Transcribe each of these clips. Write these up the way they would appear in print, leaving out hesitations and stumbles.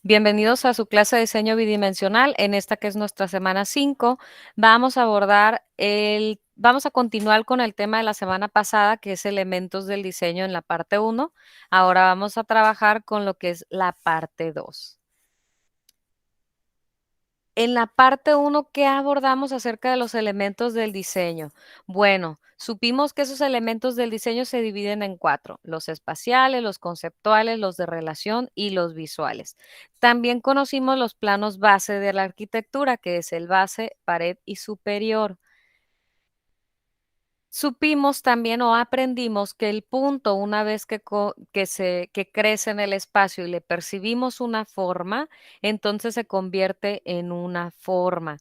Bienvenidos a su clase de diseño bidimensional. En esta que es nuestra semana 5, vamos a continuar con el tema de la semana pasada, que es elementos del diseño en la parte 1. Ahora vamos a trabajar con lo que es la parte 2. En la parte 1, ¿qué abordamos acerca de los elementos del diseño? Bueno, supimos que esos elementos del diseño se dividen en 4: los espaciales, los conceptuales, los de relación y los visuales. También conocimos los planos base de la arquitectura, que es el base, pared y superior. Supimos también o aprendimos que el punto, una vez que crece en el espacio y le percibimos una forma, entonces se convierte en una forma,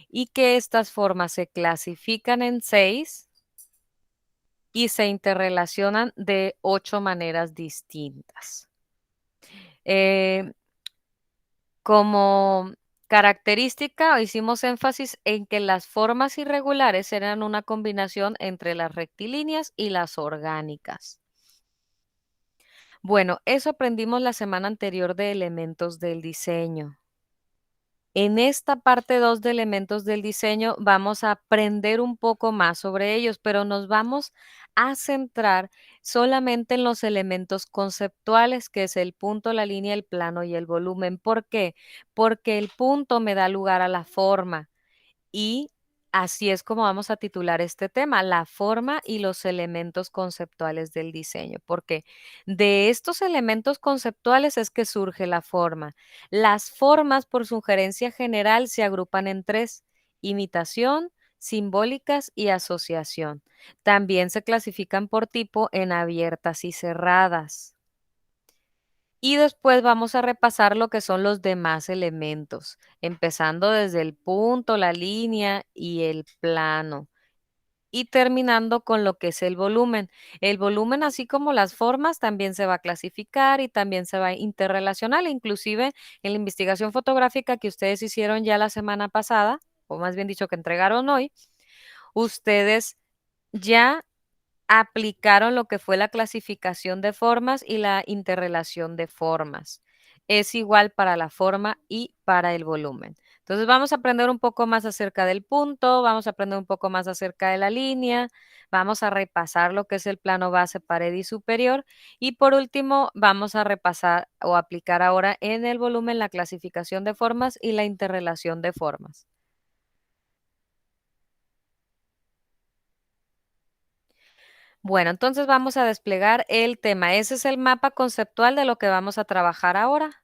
y que estas formas se clasifican en 6 y se interrelacionan de 8 maneras distintas. Eh, Como característica, hicimos énfasis en que las formas irregulares eran una combinación entre las rectilíneas y las orgánicas. Bueno, eso aprendimos la semana anterior de elementos del diseño. En esta parte 2 de elementos del diseño vamos a aprender un poco más sobre ellos, pero nos vamos a centrar solamente en los elementos conceptuales, que es el punto, la línea, el plano y el volumen. ¿Por qué? Porque el punto me da lugar a la forma. Y así es como vamos a titular este tema: la forma y los elementos conceptuales del diseño, porque de estos elementos conceptuales es que surge la forma. Las formas, por sugerencia general, se agrupan en 3: imitación, simbólicas y asociación. También se clasifican por tipo en abiertas y cerradas. Y después vamos a repasar lo que son los demás elementos, empezando desde el punto, la línea y el plano, y terminando con lo que es el volumen. El volumen, así como las formas, también se va a clasificar y también se va a interrelacionar. Inclusive en la investigación fotográfica que ustedes hicieron ya la semana pasada, o más bien dicho que entregaron hoy, ustedes ya aplicaron lo que fue la clasificación de formas y la interrelación de formas. Es igual para la forma y para el volumen. Entonces vamos a aprender un poco más acerca del punto, vamos a aprender un poco más acerca de la línea, vamos a repasar lo que es el plano base, pared y superior, y por último vamos a repasar o aplicar ahora en el volumen la clasificación de formas y la interrelación de formas. Bueno, entonces vamos a desplegar el tema. Ese es el mapa conceptual de lo que vamos a trabajar ahora.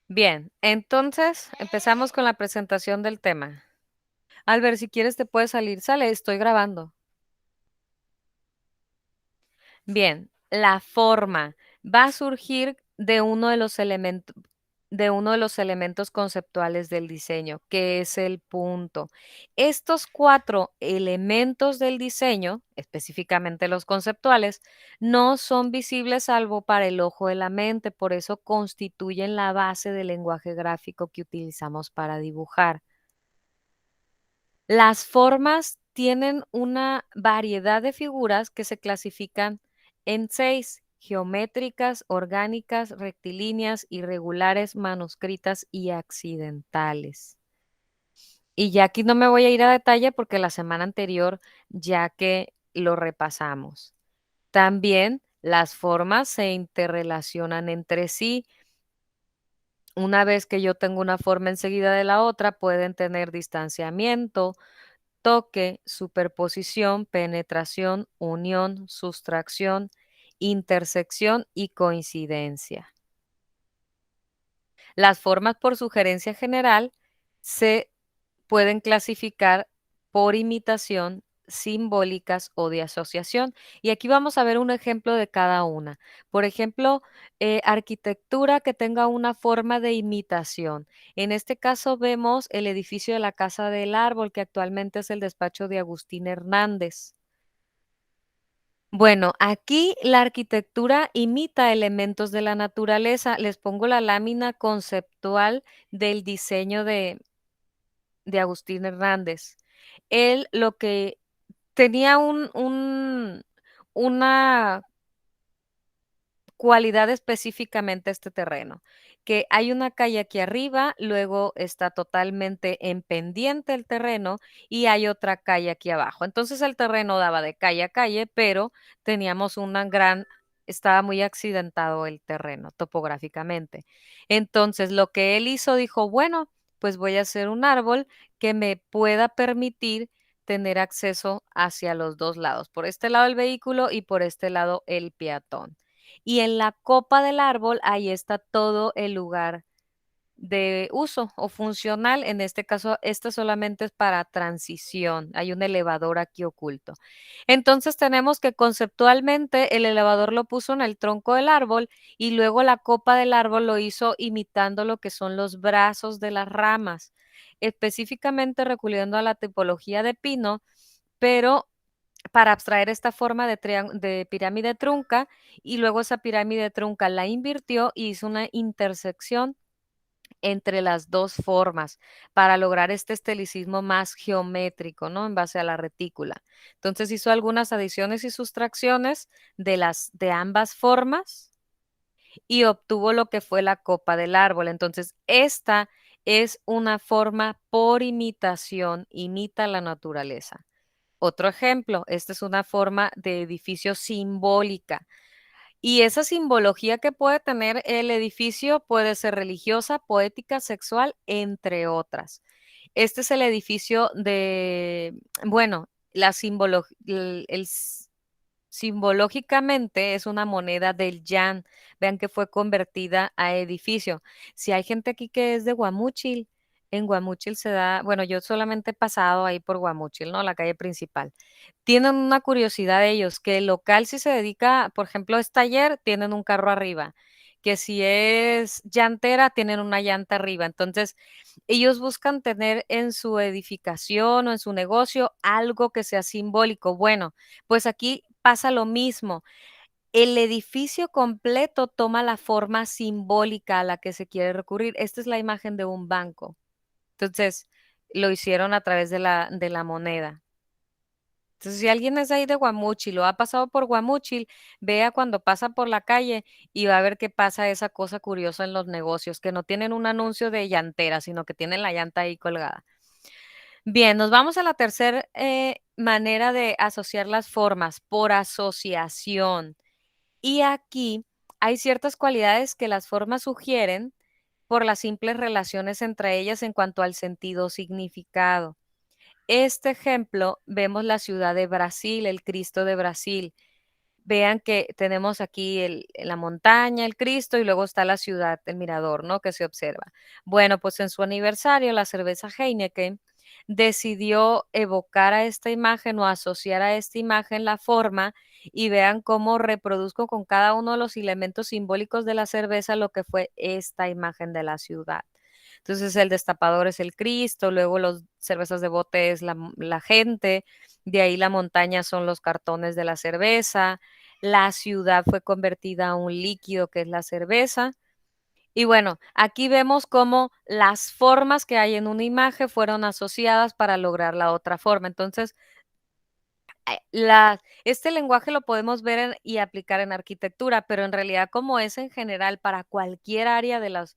Bien, entonces empezamos con la presentación del tema. Albert, si quieres te puedes salir. Sale, estoy grabando. Bien, la forma va a surgir de uno de los elementos conceptuales del diseño, que es el punto. Estos 4 elementos del diseño, específicamente los conceptuales, no son visibles salvo para el ojo de la mente, por eso constituyen la base del lenguaje gráfico que utilizamos para dibujar. Las formas tienen una variedad de figuras que se clasifican en 6: geométricas, orgánicas, rectilíneas, irregulares, manuscritas y accidentales. Y ya aquí no me voy a ir a detalle porque la semana anterior ya que lo repasamos. También las formas se interrelacionan entre sí. Una vez que yo tengo una forma enseguida de la otra, pueden tener distanciamiento, toque, superposición, penetración, unión, sustracción, intersección y coincidencia. Las formas por sugerencia general se pueden clasificar por imitación, simbólicas o de asociación. Y aquí vamos a ver un ejemplo de cada una. Por ejemplo, arquitectura que tenga una forma de imitación. En este caso vemos el edificio de la Casa del Árbol, que actualmente es el despacho de Agustín Hernández. Bueno, aquí la arquitectura imita elementos de la naturaleza. Les pongo la lámina conceptual del diseño de Agustín Hernández. Él lo que tenía una cualidad específicamente este terreno, que hay una calle aquí arriba, luego está totalmente en pendiente el terreno y hay otra calle aquí abajo. Entonces el terreno daba de calle a calle, pero teníamos una gran, estaba muy accidentado el terreno topográficamente. Entonces lo que él hizo dijo, bueno, pues voy a hacer un árbol que me pueda permitir tener acceso hacia los dos lados, por este lado el vehículo y por este lado el peatón. Y en la copa del árbol, ahí está todo el lugar de uso o funcional. En este caso, esta solamente es para transición. Hay un elevador aquí oculto. Entonces tenemos que conceptualmente el elevador lo puso en el tronco del árbol y luego la copa del árbol lo hizo imitando lo que son los brazos de las ramas, específicamente recurriendo a la tipología de pino, pero para abstraer esta forma de pirámide trunca, y luego esa pirámide trunca la invirtió y hizo una intersección entre las dos formas para lograr este esteticismo más geométrico, ¿no? En base a la retícula. Entonces hizo algunas adiciones y sustracciones de ambas formas y obtuvo lo que fue la copa del árbol. Entonces, esta es una forma por imitación, imita la naturaleza. Otro ejemplo, esta es una forma de edificio simbólica. Y esa simbología que puede tener el edificio puede ser religiosa, poética, sexual, entre otras. Este es el edificio de, bueno, la simbología, simbológicamente es una moneda del yan. Vean que fue convertida a edificio. Si hay gente aquí que es de Guamúchil, en Guamúchil se da, bueno, yo solamente he pasado ahí por Guamúchil, ¿no? La calle principal. Tienen una curiosidad ellos, que el local si se dedica, por ejemplo, es taller, tienen un carro arriba, que si es llantera, tienen una llanta arriba. Entonces, ellos buscan tener en su edificación o en su negocio algo que sea simbólico. Bueno, pues aquí pasa lo mismo. El edificio completo toma la forma simbólica a la que se quiere recurrir. Esta es la imagen de un banco. Entonces, lo hicieron a través de la moneda. Entonces, si alguien es ahí de Guamúchil o ha pasado por Guamúchil, vea cuando pasa por la calle y va a ver qué pasa esa cosa curiosa en los negocios, que no tienen un anuncio de llantera, sino que tienen la llanta ahí colgada. Bien, nos vamos a la tercera manera de asociar las formas, por asociación. Y aquí hay ciertas cualidades que las formas sugieren por las simples relaciones entre ellas en cuanto al sentido o significado. Este ejemplo, vemos la ciudad de Brasil, el Cristo de Brasil. Vean que tenemos aquí la montaña, el Cristo y luego está la ciudad, el mirador, ¿no? Que se observa. Bueno, pues en su aniversario, la cerveza Heineken decidió evocar a esta imagen o asociar a esta imagen la forma y vean cómo reproduzco con cada uno de los elementos simbólicos de la cerveza lo que fue esta imagen de la ciudad. Entonces el destapador es el Cristo, luego los cervezas de bote es la gente, de ahí la montaña son los cartones de la cerveza, la ciudad fue convertida a un líquido que es la cerveza. Y bueno, aquí vemos cómo las formas que hay en una imagen fueron asociadas para lograr la otra forma. Entonces, este lenguaje lo podemos ver y aplicar en arquitectura, pero en realidad como es en general para cualquier área de los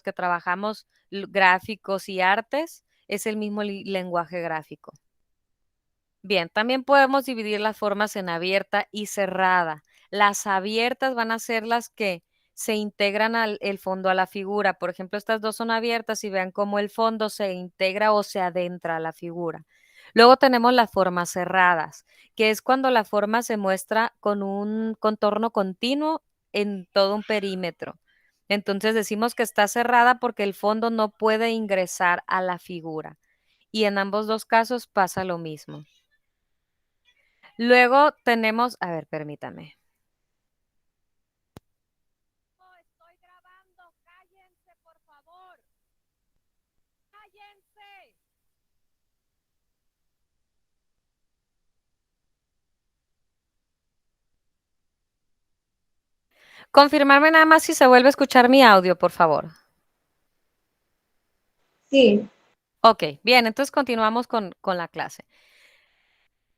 que trabajamos gráficos y artes, es el mismo lenguaje gráfico. Bien, también podemos dividir las formas en abierta y cerrada. Las abiertas van a ser las que se integran al el fondo a la figura. Por ejemplo, estas dos son abiertas y vean cómo el fondo se integra o se adentra a la figura. Luego tenemos las formas cerradas, que es cuando la forma se muestra con un contorno continuo en todo un perímetro. Entonces decimos que está cerrada porque el fondo no puede ingresar a la figura. Y en ambos dos casos pasa lo mismo. Luego tenemos, a ver, permítame. No, estoy grabando, cállense, por favor. Cállense. Confirmarme nada más si se vuelve a escuchar mi audio, por favor. Sí, Ok, bien, entonces continuamos con la clase.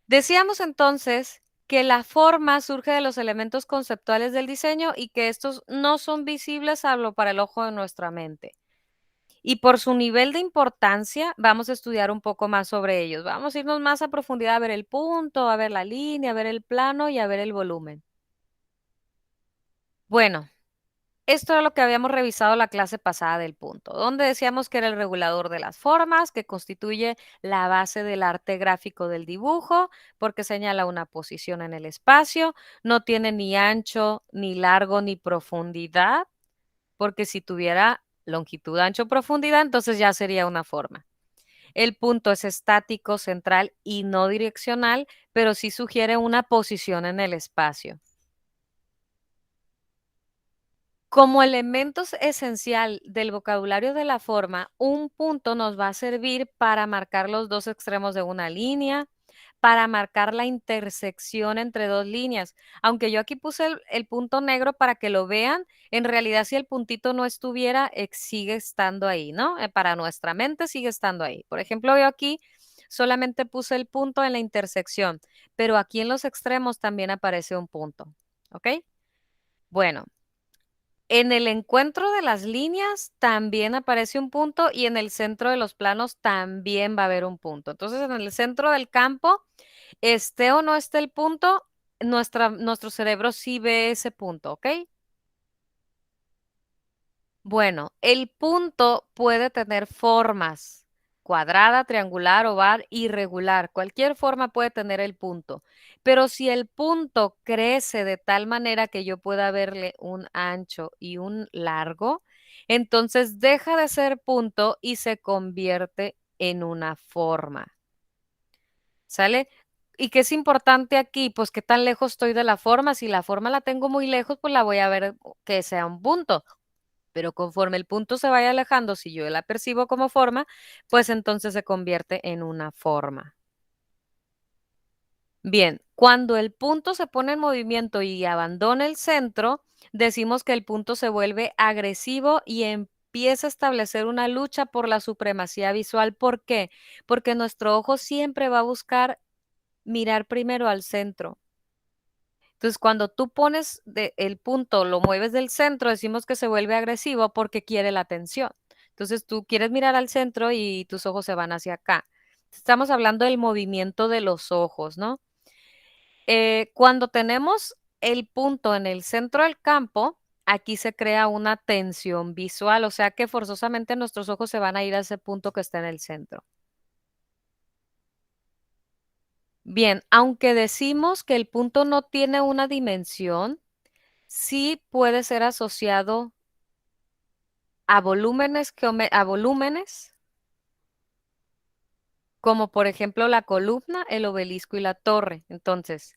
Decíamos entonces que la forma surge de los elementos conceptuales del diseño y que estos no son visibles salvo para el ojo de nuestra mente. Y por su nivel de importancia, vamos a estudiar un poco más sobre ellos. Vamos a irnos más a profundidad a ver el punto, a ver la línea, a ver el plano y a ver el volumen. Bueno, esto era lo que habíamos revisado la clase pasada del punto, donde decíamos que era el regulador de las formas, que constituye la base del arte gráfico del dibujo, porque señala una posición en el espacio, no tiene ni ancho, ni largo, ni profundidad, porque si tuviera longitud, ancho, profundidad, entonces ya sería una forma. El punto es estático, central y no direccional, pero sí sugiere una posición en el espacio. Como elementos esencial del vocabulario de la forma, un punto nos va a servir para marcar los dos extremos de una línea, para marcar la intersección entre dos líneas. Aunque yo aquí puse el punto negro para que lo vean, en realidad si el puntito no estuviera, sigue estando ahí, ¿no? Para nuestra mente sigue estando ahí. Por ejemplo, yo aquí solamente puse el punto en la intersección, pero aquí en los extremos también aparece un punto, ¿ok? Bueno. En el encuentro de las líneas también aparece un punto y en el centro de los planos también va a haber un punto. Entonces, en el centro del campo, esté o no esté el punto, nuestro cerebro sí ve ese punto, ¿ok? Bueno, el punto puede tener formas, cuadrada, triangular, oval, irregular. Cualquier forma puede tener el punto. Pero si el punto crece de tal manera que yo pueda verle un ancho y un largo, entonces deja de ser punto y se convierte en una forma. ¿Sale? ¿Y qué es importante aquí? Pues qué tan lejos estoy de la forma. Si la forma la tengo muy lejos, pues la voy a ver que sea un punto. Pero conforme el punto se vaya alejando, si yo la percibo como forma, pues entonces se convierte en una forma. Bien, cuando el punto se pone en movimiento y abandona el centro, decimos que el punto se vuelve agresivo y empieza a establecer una lucha por la supremacía visual. ¿Por qué? Porque nuestro ojo siempre va a buscar mirar primero al centro. Entonces, cuando tú pones el punto, lo mueves del centro, decimos que se vuelve agresivo porque quiere la atención. Entonces, tú quieres mirar al centro y tus ojos se van hacia acá. Estamos hablando del movimiento de los ojos, ¿no? Cuando tenemos el punto en el centro del campo, aquí se crea una tensión visual, o sea que forzosamente nuestros ojos se van a ir a ese punto que está en el centro. Bien, aunque decimos que el punto no tiene una dimensión, sí puede ser asociado a volúmenes, a volúmenes, como por ejemplo la columna, el obelisco y la torre. Entonces,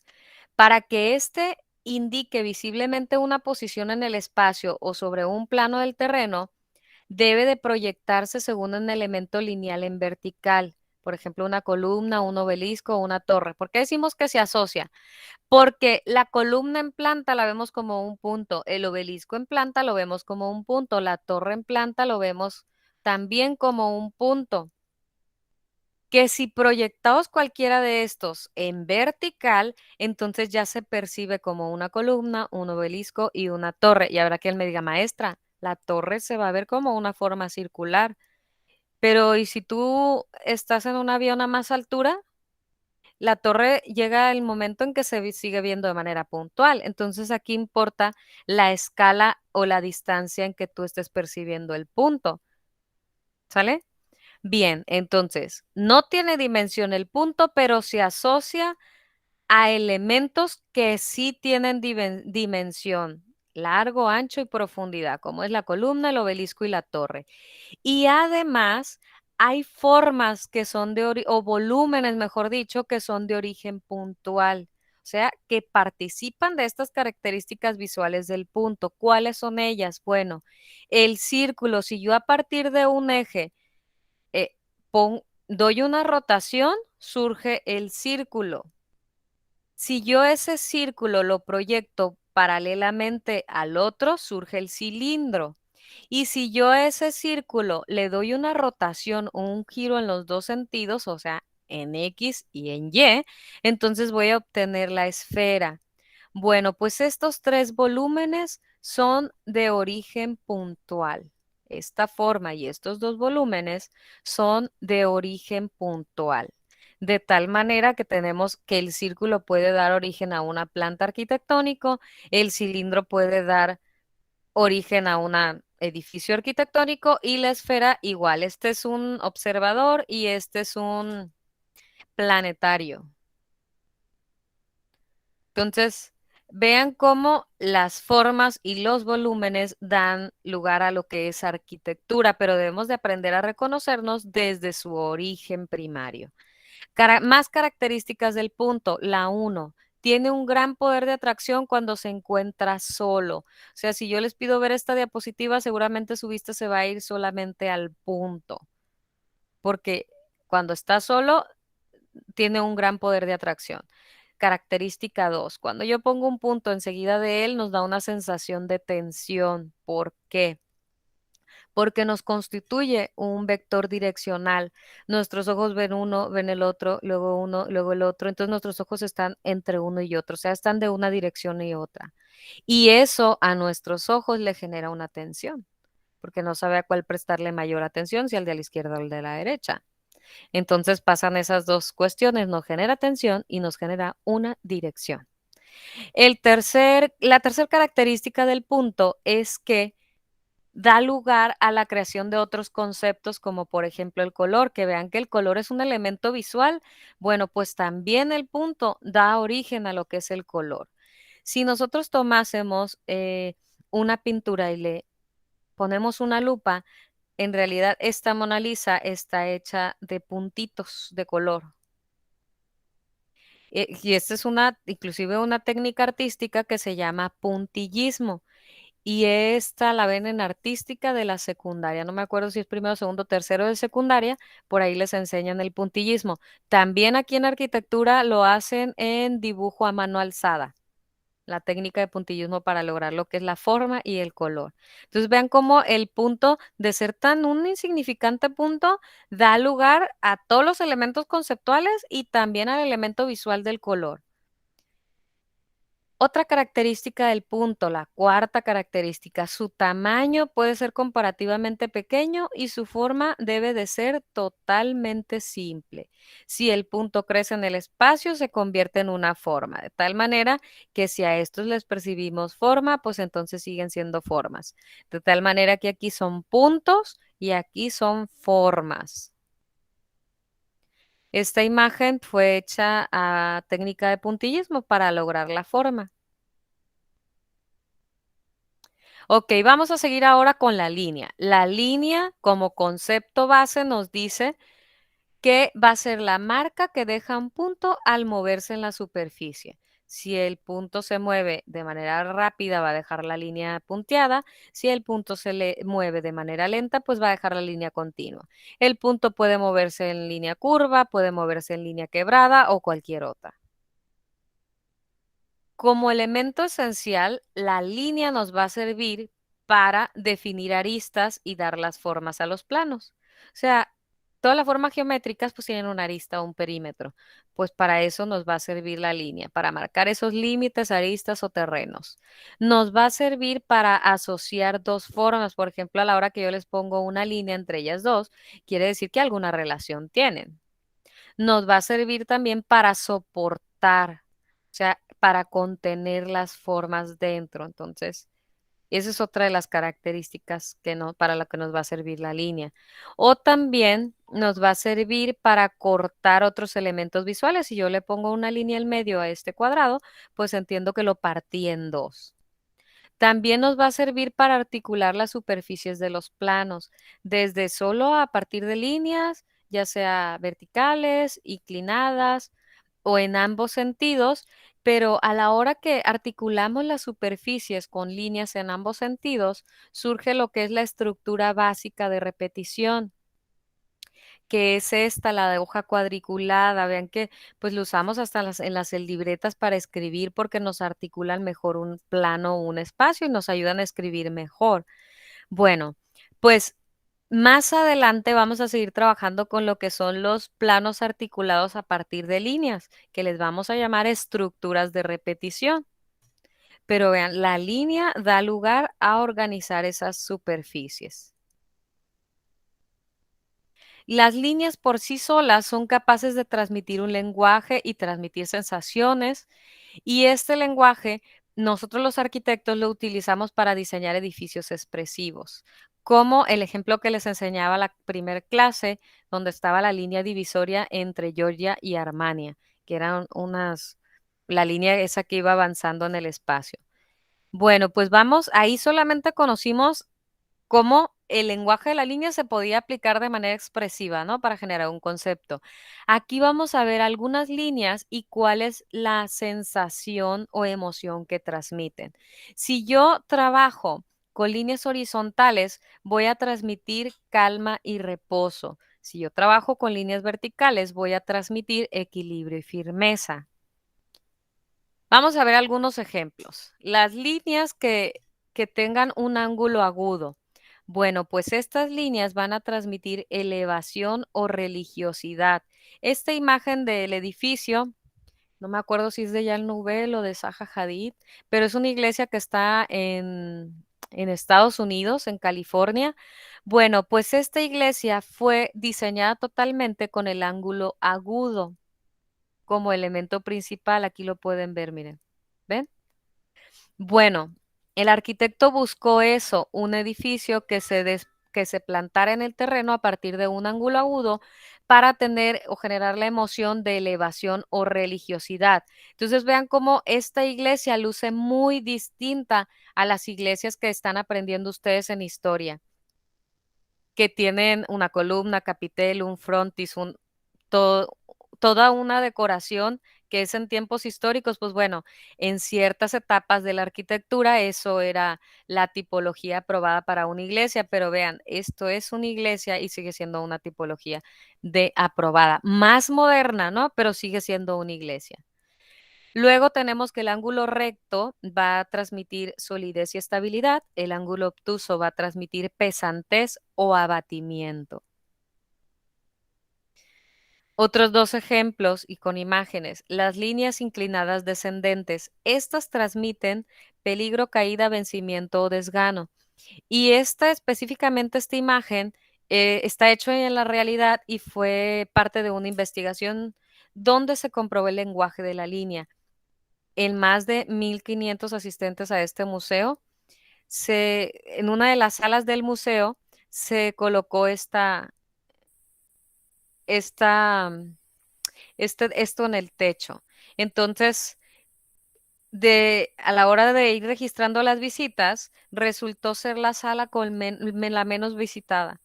para que éste indique visiblemente una posición en el espacio o sobre un plano del terreno, debe de proyectarse según un elemento lineal en vertical. Por ejemplo, una columna, un obelisco o una torre. ¿Por qué decimos que se asocia? Porque la columna en planta la vemos como un punto, el obelisco en planta lo vemos como un punto, la torre en planta lo vemos también como un punto. Que si proyectamos cualquiera de estos en vertical, entonces ya se percibe como una columna, un obelisco y una torre. Y habrá que él me diga, maestra, la torre se va a ver como una forma circular. Pero ¿y si tú estás en un avión a más altura? La torre llega el momento en que sigue viendo de manera puntual. Entonces aquí importa la escala o la distancia en que tú estés percibiendo el punto. ¿Sale? Bien, entonces no tiene dimensión el punto, pero se asocia a elementos que sí tienen dimensión, largo, ancho y profundidad, como es la columna, el obelisco y la torre. Y además hay formas que son o volúmenes, mejor dicho, que son de origen puntual. O sea, que participan de estas características visuales del punto. ¿Cuáles son ellas? Bueno, el círculo, si yo a partir de un eje eh, doy una rotación, surge el círculo. Si yo ese círculo lo proyecto paralelamente al otro, surge el cilindro. Y si yo a ese círculo le doy una rotación o un giro en los dos sentidos, o sea, en X y en Y, entonces voy a obtener la esfera. Bueno, pues estos tres volúmenes son de origen puntual. Esta forma y estos dos volúmenes son de origen puntual. De tal manera que tenemos que el círculo puede dar origen a una planta arquitectónico, el cilindro puede dar origen a un edificio arquitectónico y la esfera igual. Este es un observador y este es un planetario. Entonces, vean cómo las formas y los volúmenes dan lugar a lo que es arquitectura, pero debemos de aprender a reconocernos desde su origen primario. Más características del punto. La uno, tiene un gran poder de atracción cuando se encuentra solo. O sea, si yo les pido ver esta diapositiva, seguramente su vista se va a ir solamente al punto, porque cuando está solo, tiene un gran poder de atracción. Característica 2. Cuando yo pongo un punto enseguida de él, nos da una sensación de tensión. ¿Por qué? Porque nos constituye un vector direccional. Nuestros ojos ven uno, ven el otro, luego uno, luego el otro. Entonces nuestros ojos están entre uno y otro, o sea, están de una dirección y otra. Y eso a nuestros ojos le genera una tensión, porque no sabe a cuál prestarle mayor atención, si al de la izquierda o al de la derecha. Entonces pasan esas dos cuestiones, nos genera tensión y nos genera una dirección. La tercera característica del punto es que da lugar a la creación de otros conceptos como por ejemplo el color, que vean que el color es un elemento visual. Bueno, pues también el punto da origen a lo que es el color. Si nosotros tomásemos una pintura y le ponemos una lupa, en realidad esta Mona Lisa está hecha de puntitos de color. Y esta es inclusive una técnica artística que se llama puntillismo. Y esta la ven en artística de la secundaria. No me acuerdo si es primero, segundo, tercero de secundaria. Por ahí les enseñan el puntillismo. También aquí en arquitectura lo hacen en dibujo a mano alzada. La técnica de puntillismo para lograr lo que es la forma y el color. Entonces vean cómo el punto, de ser tan un insignificante punto, da lugar a todos los elementos conceptuales y también al elemento visual del color. Otra característica del punto, la cuarta característica, su tamaño puede ser comparativamente pequeño y su forma debe de ser totalmente simple. Si el punto crece en el espacio, se convierte en una forma, de tal manera que si a estos les percibimos forma, pues entonces siguen siendo formas. De tal manera que aquí son puntos y aquí son formas. Esta imagen fue hecha a técnica de puntillismo para lograr la forma. Ok, vamos a seguir ahora con la línea. La línea como concepto base nos dice que va a ser la marca que deja un punto al moverse en la superficie. Si el punto se mueve de manera rápida, va a dejar la línea punteada. Si el punto se le mueve de manera lenta, pues va a dejar la línea continua. El punto puede moverse en línea curva, puede moverse en línea quebrada o cualquier otra. Como elemento esencial, la línea nos va a servir para definir aristas y dar las formas a los planos. O sea, todas las formas geométricas pues tienen una arista o un perímetro. Pues para eso nos va a servir la línea, para marcar esos límites, aristas o terrenos. Nos va a servir para asociar dos formas. Por ejemplo, a la hora que yo les pongo una línea entre ellas dos, quiere decir que alguna relación tienen. Nos va a servir también para soportar, o sea, para contener las formas dentro. Entonces, esa es otra de las características que no, para la que nos va a servir la línea. O también nos va a servir para cortar otros elementos visuales. Si yo le pongo una línea en medio a este cuadrado, pues entiendo que lo partí en dos. También nos va a servir para articular las superficies de los planos, desde solo a partir de líneas, ya sea verticales, inclinadas o en ambos sentidos, pero a la hora que articulamos las superficies con líneas en ambos sentidos, surge lo que es la estructura básica de repetición, que es esta, la de hoja cuadriculada. Vean que pues lo usamos hasta en las libretas para escribir porque nos articulan mejor un plano o un espacio y nos ayudan a escribir mejor. Bueno, pues más adelante vamos a seguir trabajando con lo que son los planos articulados a partir de líneas, que les vamos a llamar estructuras de repetición. Pero vean, la línea da lugar a organizar esas superficies. Las líneas por sí solas son capaces de transmitir un lenguaje y transmitir sensaciones, y este lenguaje nosotros los arquitectos lo utilizamos para diseñar edificios expresivos, como el ejemplo que les enseñaba la primer clase, donde estaba la línea divisoria entre Georgia y Armenia, que eran la línea esa que iba avanzando en el espacio. Bueno, pues vamos, ahí solamente conocimos cómo el lenguaje de la línea se podía aplicar de manera expresiva, ¿no? Para generar un concepto. Aquí vamos a ver algunas líneas y cuál es la sensación o emoción que transmiten. Si yo trabajo con líneas horizontales, voy a transmitir calma y reposo. Si yo trabajo con líneas verticales, voy a transmitir equilibrio y firmeza. Vamos a ver algunos ejemplos. Las líneas que tengan un ángulo agudo. Bueno, pues estas líneas van a transmitir elevación o religiosidad. Esta imagen del edificio, no me acuerdo si es de Jan Nouvel o de Zaha Hadid, pero es una iglesia que está en Estados Unidos, en California. Bueno, pues esta iglesia fue diseñada totalmente con el ángulo agudo como elemento principal. Aquí lo pueden ver, miren. ¿Ven? Bueno, el arquitecto buscó eso, un edificio que se plantara en el terreno a partir de un ángulo agudo para tener o generar la emoción de elevación o religiosidad. Entonces vean cómo esta iglesia luce muy distinta a las iglesias que están aprendiendo ustedes en historia, que tienen una columna, capitel, un frontis, to- toda una decoración que es en tiempos históricos, pues bueno, en ciertas etapas de la arquitectura eso era la tipología aprobada para una iglesia, pero vean, esto es una iglesia y sigue siendo una tipología de aprobada, más moderna, ¿no? Pero sigue siendo una iglesia. Luego tenemos que el ángulo recto va a transmitir solidez y estabilidad, el ángulo obtuso va a transmitir pesantez o abatimiento. Otros dos ejemplos y con imágenes. Las líneas inclinadas descendentes. Estas transmiten peligro, caída, vencimiento o desgano. Y específicamente esta imagen, está hecho en la realidad y fue parte de una investigación donde se comprobó el lenguaje de la línea. En más de 1.500 asistentes a este museo, en una de las salas del museo se colocó esta esto en el techo. Entonces, a la hora de ir registrando las visitas, resultó ser la sala con la menos visitada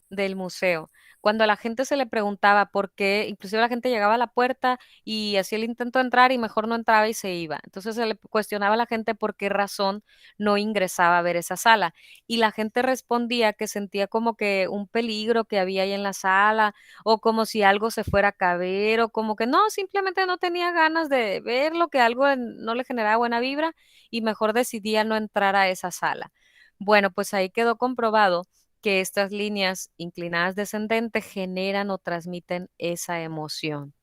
del museo. Cuando a la gente se le preguntaba por qué, inclusive la gente llegaba a la puerta y hacía el intento de entrar y mejor no entraba y se iba. Entonces se le cuestionaba a la gente por qué razón no ingresaba a ver esa sala. Y la gente respondía que sentía como que un peligro que había ahí en la sala o como si algo se fuera a caer o como que no, simplemente no tenía ganas de verlo, que algo no le generaba buena vibra y mejor decidía no entrar a esa sala. Bueno, pues ahí quedó comprobado que estas líneas inclinadas descendentes generan o transmiten esa emoción.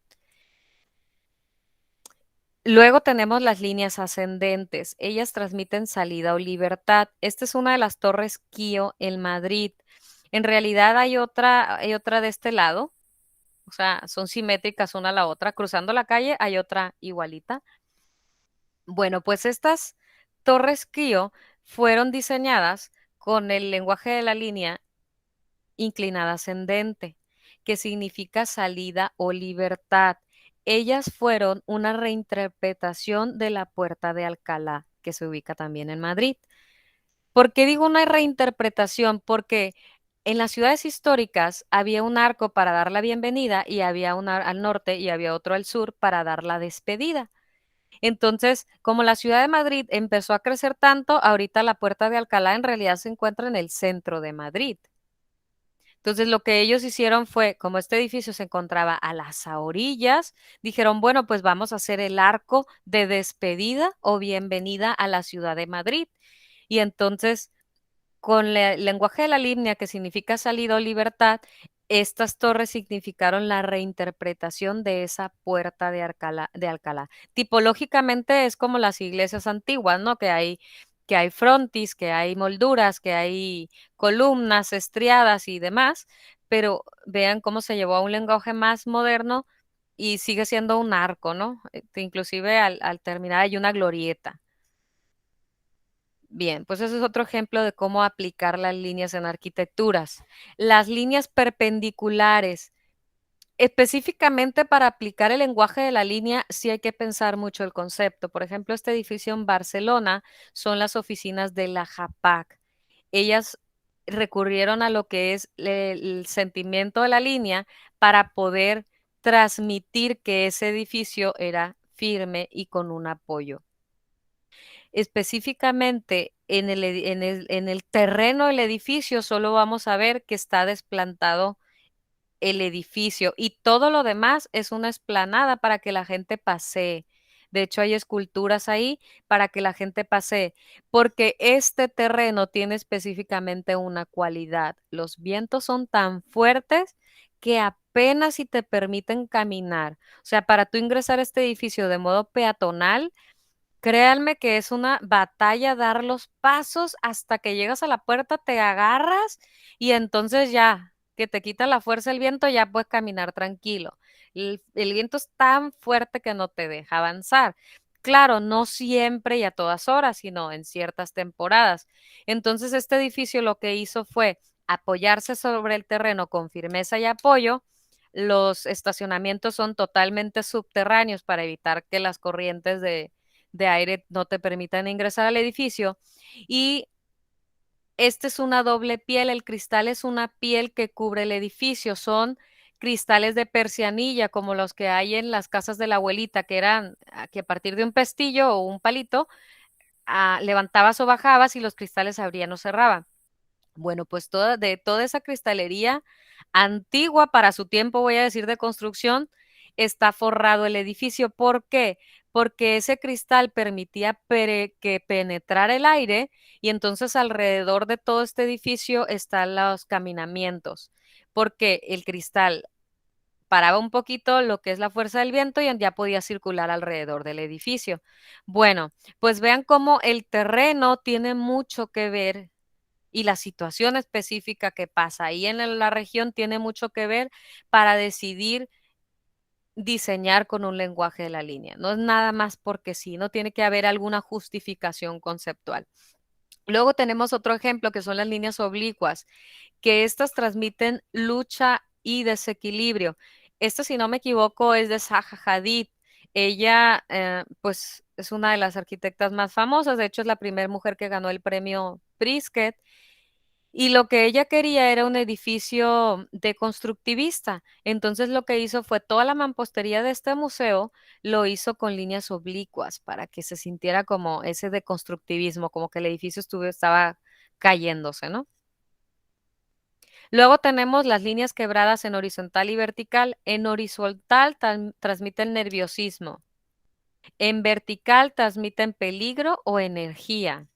Luego tenemos las líneas ascendentes. Ellas transmiten salida o libertad. Esta es una de las torres Kio en Madrid. En realidad hay otra de este lado. O sea, son simétricas una a la otra. Cruzando la calle hay otra igualita. Bueno, pues estas torres Kio fueron diseñadas con el lenguaje de la línea inclinada ascendente, que significa salida o libertad. Ellas fueron una reinterpretación de la Puerta de Alcalá, que se ubica también en Madrid. ¿Por qué digo una reinterpretación? Porque en las ciudades históricas había un arco para dar la bienvenida y había al norte y había otro al sur para dar la despedida. Entonces, como la ciudad de Madrid empezó a crecer tanto, ahorita la Puerta de Alcalá en realidad se encuentra en el centro de Madrid. Entonces, lo que ellos hicieron fue, como este edificio se encontraba a las orillas, dijeron, bueno, pues vamos a hacer el arco de despedida o bienvenida a la ciudad de Madrid. Y entonces Con el lenguaje de la línea, que significa salida o libertad, estas torres significaron la reinterpretación de esa puerta de Alcalá. Tipológicamente es como las iglesias antiguas, ¿no? Que hay frontis, que hay molduras, que hay columnas estriadas y demás, pero vean cómo se llevó a un lenguaje más moderno y sigue siendo un arco, ¿no? Inclusive al terminar hay una glorieta. Bien, pues ese es otro ejemplo de cómo aplicar las líneas en arquitecturas. Las líneas perpendiculares. Específicamente para aplicar el lenguaje de la línea, sí hay que pensar mucho el concepto. Por ejemplo, este edificio en Barcelona son las oficinas de la JAPAC. Ellas recurrieron a lo que es el sentimiento de la línea para poder transmitir que ese edificio era firme y con un apoyo. Específicamente en el terreno del edificio solo vamos a ver que está desplantado el edificio y todo lo demás es una explanada para que la gente pasee. De hecho, hay esculturas ahí para que la gente pasee, porque este terreno tiene específicamente una cualidad. Los vientos son tan fuertes que apenas si te permiten caminar. O sea, para tú ingresar a este edificio de modo peatonal, créanme que es una batalla dar los pasos hasta que llegas a la puerta, te agarras y entonces ya, que te quita la fuerza el viento, ya puedes caminar tranquilo. El viento es tan fuerte que no te deja avanzar. Claro, no siempre y a todas horas, sino en ciertas temporadas. Entonces, este edificio lo que hizo fue apoyarse sobre el terreno con firmeza y apoyo. Los estacionamientos son totalmente subterráneos para evitar que las corrientes de aire no te permitan ingresar al edificio. Y este es una doble piel, el cristal es una piel que cubre el edificio, son cristales de persianilla como los que hay en las casas de la abuelita, que eran que a partir de un pestillo o un palito levantabas o bajabas y los cristales se abrían o cerraban. Bueno, pues de toda esa cristalería antigua para su tiempo, voy a decir, de construcción, está forrado el edificio. ¿Por qué? Porque ese cristal permitía que penetrara el aire y entonces alrededor de todo este edificio están los caminamientos, porque el cristal paraba un poquito lo que es la fuerza del viento y ya podía circular alrededor del edificio. Bueno, pues vean cómo el terreno tiene mucho que ver y la situación específica que pasa ahí en la región tiene mucho que ver para decidir diseñar con un lenguaje de la línea. No es nada más porque sí, no tiene que haber alguna justificación conceptual. Luego tenemos otro ejemplo que son las líneas oblicuas, que estas transmiten lucha y desequilibrio. Esta, si no me equivoco, es de Zaha Hadid. Ella, pues, es una de las arquitectas más famosas. De hecho, es la primera mujer que ganó el premio Pritzker. Y lo que ella quería era un edificio deconstructivista. Entonces lo que hizo fue toda la mampostería de este museo lo hizo con líneas oblicuas para que se sintiera como ese deconstructivismo, como que el edificio estaba cayéndose, ¿no? Luego tenemos las líneas quebradas en horizontal y vertical. En horizontal transmiten nerviosismo. En vertical transmiten peligro o energía.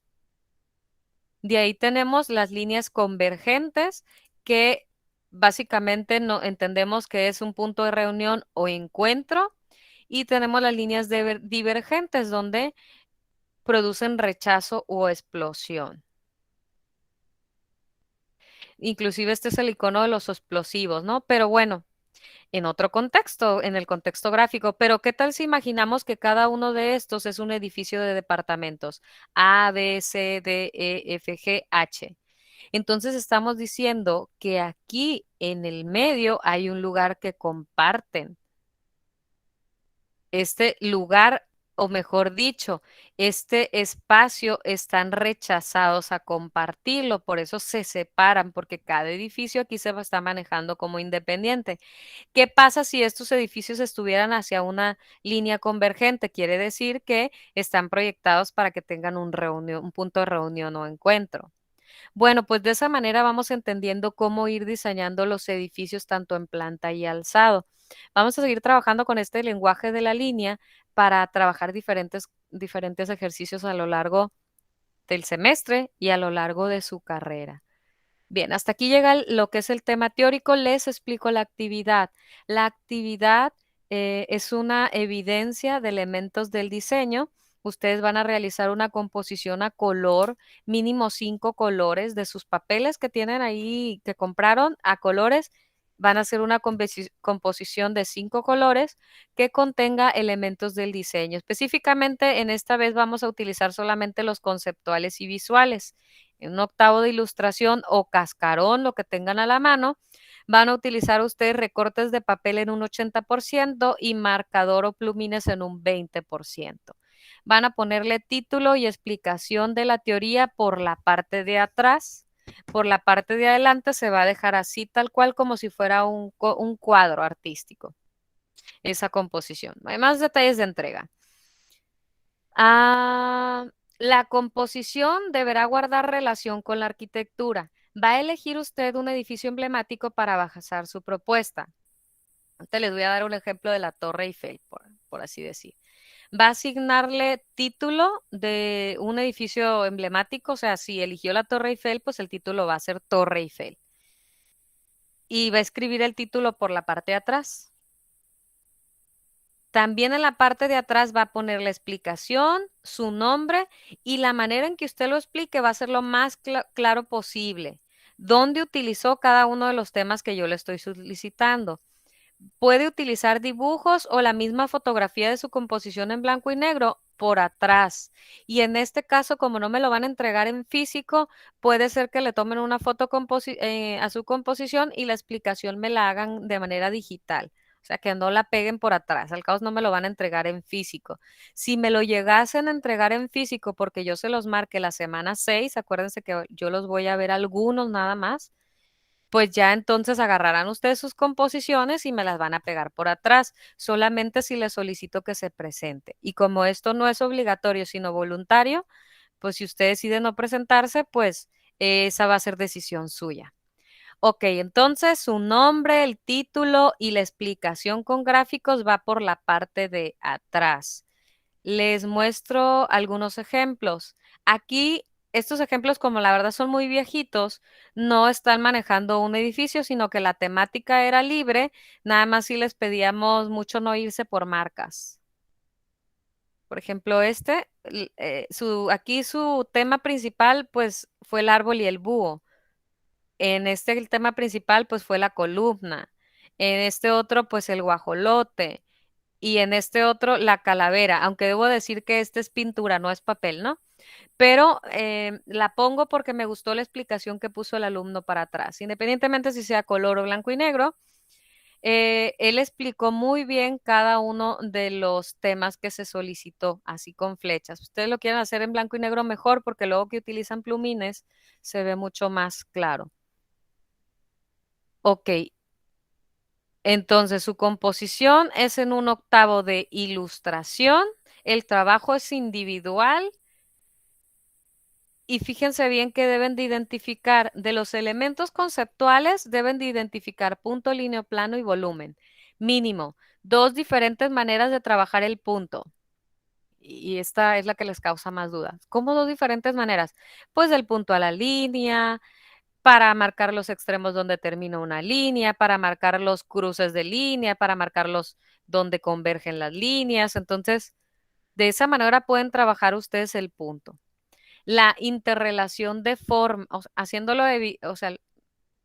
De ahí tenemos las líneas convergentes, que básicamente no entendemos que es un punto de reunión o encuentro, y tenemos las líneas divergentes donde producen rechazo o explosión. Inclusive este es el icono de los explosivos, ¿no? Pero bueno, en otro contexto, en el contexto gráfico. Pero ¿qué tal si imaginamos que cada uno de estos es un edificio de departamentos? A, B, C, D, E, F, G, H. Entonces estamos diciendo que aquí en el medio hay un lugar que comparten. Este lugar, o mejor dicho, este espacio están rechazados a compartirlo, por eso se separan, porque cada edificio aquí se está manejando como independiente. ¿Qué pasa si estos edificios estuvieran hacia una línea convergente? Quiere decir que están proyectados para que tengan un punto de reunión o encuentro. Bueno, pues de esa manera vamos entendiendo cómo ir diseñando los edificios tanto en planta y alzado. Vamos a seguir trabajando con este lenguaje de la línea para trabajar diferentes ejercicios a lo largo durante el semestre y a lo largo de su carrera. Bien, hasta aquí llega lo que es el tema teórico. Les explico la actividad. La actividad es una evidencia de elementos del diseño. Ustedes van a realizar una composición a color, mínimo 5 colores de sus papeles que tienen ahí, que compraron a colores. Van a hacer una composición de 5 colores que contenga elementos del diseño. Específicamente, en esta vez vamos a utilizar solamente los conceptuales y visuales. En un octavo de ilustración o cascarón, lo que tengan a la mano, van a utilizar ustedes recortes de papel en un 80% y marcador o plumines en un 20%. Van a ponerle título y explicación de la teoría por la parte de atrás. Por la parte de adelante se va a dejar así tal cual como si fuera un cuadro artístico, esa composición. Hay más detalles de entrega. Ah, la composición deberá guardar relación con la arquitectura. Va a elegir usted un edificio emblemático para basar su propuesta. Te les voy a dar un ejemplo de la Torre Eiffel, por así decir. Va a asignarle título de un edificio emblemático, o sea, si eligió la Torre Eiffel, pues el título va a ser Torre Eiffel. Y va a escribir el título por la parte de atrás. También en la parte de atrás va a poner la explicación, su nombre y la manera en que usted lo explique va a ser lo más claro posible. ¿Dónde utilizó cada uno de los temas que yo le estoy solicitando? Puede utilizar dibujos o la misma fotografía de su composición en blanco y negro por atrás. Y en este caso, como no me lo van a entregar en físico, puede ser que le tomen una foto a su composición y la explicación me la hagan de manera digital. O sea, que no la peguen por atrás. Al cabo no me lo van a entregar en físico. Si me lo llegasen a entregar en físico porque yo se los marque la semana 6, acuérdense que yo los voy a ver algunos nada más, pues ya entonces agarrarán ustedes sus composiciones y me las van a pegar por atrás, solamente si les solicito que se presente. Y como esto no es obligatorio, sino voluntario, pues si usted decide no presentarse, pues esa va a ser decisión suya. Ok, entonces su nombre, el título y la explicación con gráficos va por la parte de atrás. Les muestro algunos ejemplos. Aquí, estos ejemplos, como la verdad son muy viejitos, no están manejando un edificio, sino que la temática era libre, nada más si les pedíamos mucho no irse por marcas. Por ejemplo, aquí su tema principal, pues, fue el árbol y el búho. En este, el tema principal, pues, fue la columna. En este otro, pues, el guajolote y en este otro la calavera, aunque debo decir que este es pintura, no es papel, ¿no? Pero la pongo porque me gustó la explicación que puso el alumno para atrás, independientemente si sea color o blanco y negro. Él explicó muy bien cada uno de los temas que se solicitó, así con flechas. Ustedes lo quieren hacer en blanco y negro mejor porque luego que utilizan plumines se ve mucho más claro. Ok, entonces, su composición es en un octavo de ilustración, el trabajo es individual y fíjense bien que deben de identificar de los elementos conceptuales, deben de identificar punto, línea, plano y volumen. Mínimo, dos diferentes maneras de trabajar el punto. Y esta es la que les causa más dudas. ¿Cómo dos diferentes maneras? Pues del punto a la línea, para marcar los extremos donde termina una línea, para marcar los cruces de línea, para marcar los donde convergen las líneas. Entonces, de esa manera pueden trabajar ustedes el punto. La interrelación de forma, o sea,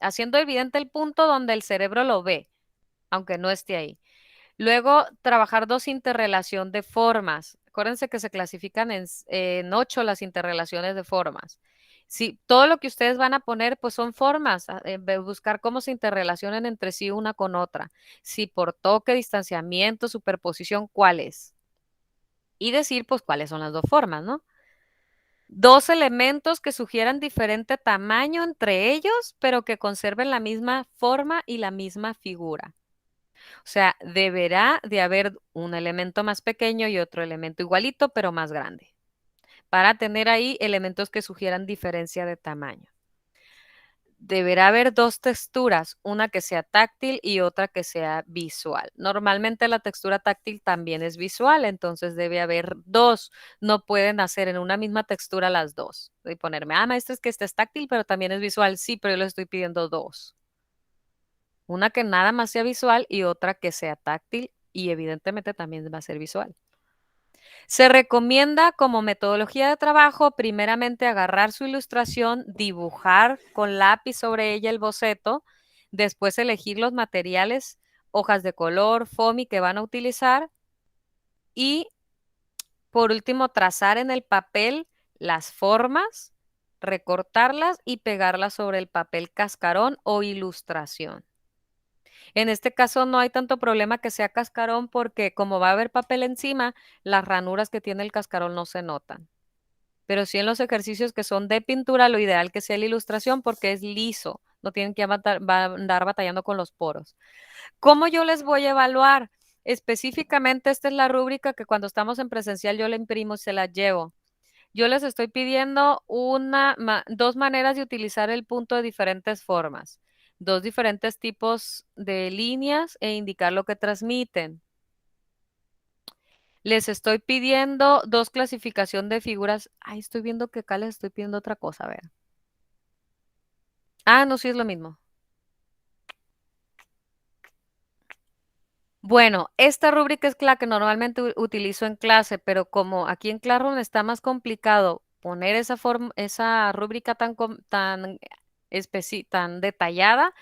haciendo evidente el punto donde el cerebro lo ve, aunque no esté ahí. Luego, trabajar dos interrelación de formas. Acuérdense que se clasifican en 8 las interrelaciones de formas. Si todo lo que ustedes van a poner, pues son formas, buscar cómo se interrelacionan entre sí una con otra. Si por toque, distanciamiento, superposición, ¿cuáles? Y decir, pues, cuáles son las dos formas, ¿no? Dos elementos que sugieran diferente tamaño entre ellos, pero que conserven la misma forma y la misma figura. O sea, deberá de haber un elemento más pequeño y otro elemento igualito, pero más grande, para tener ahí elementos que sugieran diferencia de tamaño. deberá haber dos texturas, una que sea táctil y otra que sea visual. Normalmente la textura táctil también es visual, entonces debe haber dos. No pueden hacer en una misma textura las dos. Y ponerme, maestra, es que este es táctil, pero también es visual. Sí, pero yo le estoy pidiendo dos. Una que nada más sea visual y otra que sea táctil y evidentemente también va a ser visual. Se recomienda como metodología de trabajo, primeramente agarrar su ilustración, dibujar con lápiz sobre ella el boceto, después elegir los materiales, hojas de color, foamy que van a utilizar y por último trazar en el papel las formas, recortarlas y pegarlas sobre el papel cascarón o ilustración. En este caso no hay tanto problema que sea cascarón porque como va a haber papel encima, las ranuras que tiene el cascarón no se notan. Pero sí en los ejercicios que son de pintura, lo ideal que sea la ilustración porque es liso, no tienen que andar batallando con los poros. ¿Cómo yo les voy a evaluar? Específicamente, esta es la rúbrica que cuando estamos en presencial yo la imprimo y se la llevo. Yo les estoy pidiendo dos maneras de utilizar el punto de diferentes formas, dos diferentes tipos de líneas e indicar lo que transmiten. Les estoy pidiendo dos clasificación de figuras. Ay, estoy viendo que acá les estoy pidiendo otra cosa, a ver. Ah, no, sí es lo mismo. Bueno, esta rúbrica es la que normalmente utilizo en clase, pero como aquí en Classroom está más complicado poner esa rúbrica tan detallada,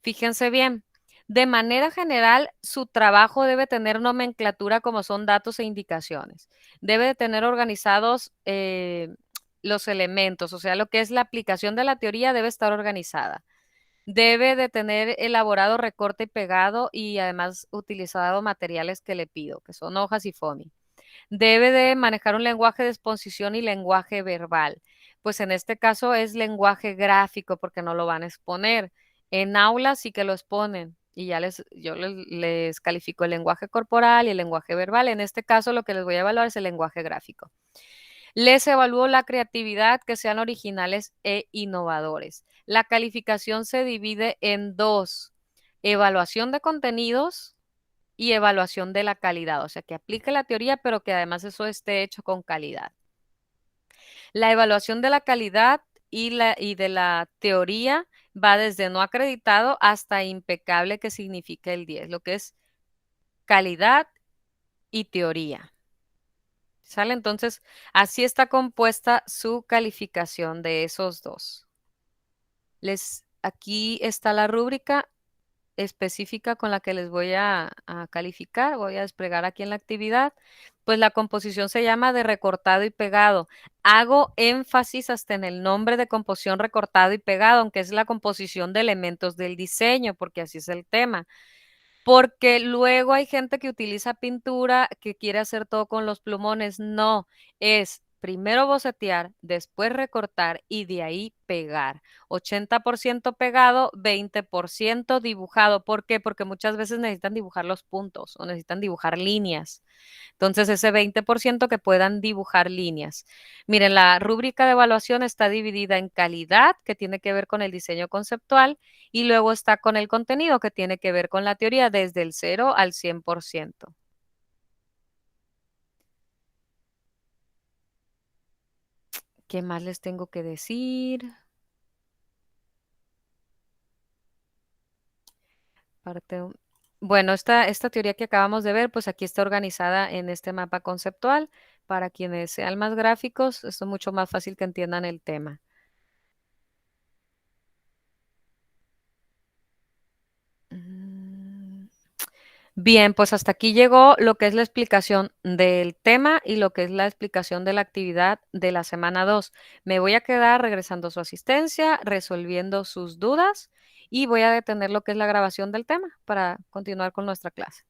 fíjense bien. De manera general, su trabajo debe tener nomenclatura como son datos e indicaciones. Debe de tener organizados los elementos, o sea, lo que es la aplicación de la teoría debe estar organizada. Debe de tener elaborado recorte y pegado y además utilizado materiales que le pido, que son hojas y foamy. Debe de manejar un lenguaje de exposición y lenguaje verbal. Pues en este caso es lenguaje gráfico porque no lo van a exponer. En aula sí que lo exponen y yo les califico el lenguaje corporal y el lenguaje verbal. En este caso lo que les voy a evaluar es el lenguaje gráfico. Les evalúo la creatividad, que sean originales e innovadores. La calificación se divide en dos, evaluación de contenidos y evaluación de la calidad, o sea, que aplique la teoría, pero que además eso esté hecho con calidad. La evaluación de la calidad y de la teoría va desde no acreditado hasta impecable, que significa el 10, lo que es calidad y teoría. ¿Sale? Entonces, así está compuesta su calificación de esos dos. Aquí está la rúbrica específica con la que les voy a calificar, voy a desplegar aquí en la actividad. Pues la composición se llama de recortado y pegado. Hago énfasis hasta en el nombre de composición recortado y pegado, aunque es la composición de elementos del diseño, porque así es el tema. Porque luego hay gente que utiliza pintura que quiere hacer todo con los plumones. No, es primero bocetear, después recortar y de ahí pegar. 80% pegado, 20% dibujado. ¿Por qué? Porque muchas veces necesitan dibujar los puntos o necesitan dibujar líneas. Entonces, ese 20% que puedan dibujar líneas. Miren, la rúbrica de evaluación está dividida en calidad, que tiene que ver con el diseño conceptual, y luego está con el contenido, que tiene que ver con la teoría desde el 0 al 100%. ¿Qué más les tengo que decir? Parte un- Bueno, esta teoría que acabamos de ver, pues aquí está organizada en este mapa conceptual. Para quienes sean más gráficos, esto es mucho más fácil que entiendan el tema. Mm. Bien, pues hasta aquí llegó lo que es la explicación del tema y lo que es la explicación de la actividad de la semana 2. Me voy a quedar regresando a su asistencia, resolviendo sus dudas y voy a detener lo que es la grabación del tema para continuar con nuestra clase.